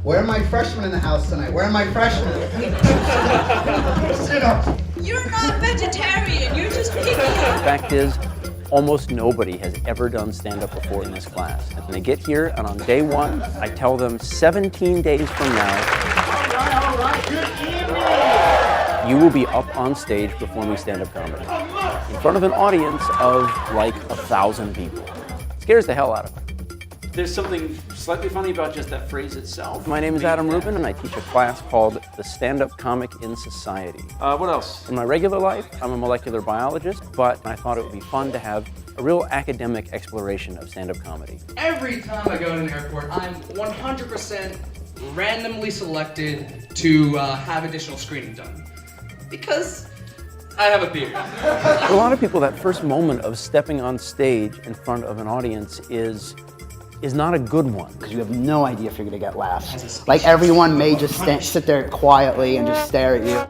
Where are my freshmen in the house tonight? Where are my freshmen? Sit up. You're not vegetarian, you're just picky. The fact is, almost nobody has ever done stand-up before in this class. And they get here, and on day one, I tell them 17 days from now, All right, good evening. you will be up on stage performing stand-up comedy in front of an audience of like 1,000 people. It scares the hell out of me. There's something slightly funny about just that phrase itself. My name is Adam Rubin, and I teach a class called The Stand-Up Comic in Society. What else? In my regular life, I'm a molecular biologist, but I thought it would be fun to have a real academic exploration of stand-up comedy. Every time I go to an airport, I'm 100% randomly selected to have additional screening done. Because I have a beard. For a lot of people, that first moment of stepping on stage in front of an audience is not a good one. Because you have no idea if you're going to get laughs. Like everyone may just sit there quietly and just stare at you.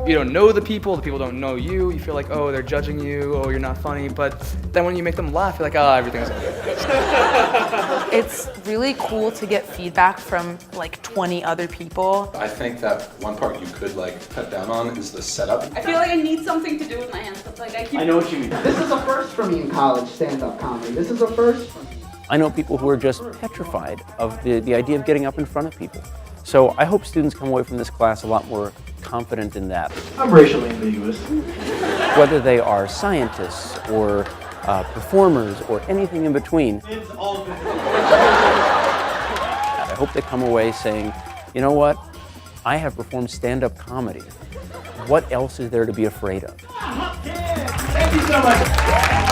You don't know the people don't know you, you feel like, oh, they're judging you, oh, you're not funny, but then when you make them laugh, you're like, oh, everything's okay. It's really cool to get feedback from like 20 other people. I think that one part you could cut down on is the setup. I feel like I need something to do with my hands. It's like I know what you mean. This is a first for me in college, stand-up comedy. This is a first for me. I know people who are just petrified of the idea of getting up in front of people. So I hope students come away from this class a lot more confident in that. I'm racially ambiguous. Whether they are scientists or performers or anything in between. It's all good. I hope they come away saying, you know what? I have performed stand-up comedy. What else is there to be afraid of? Thank you so much.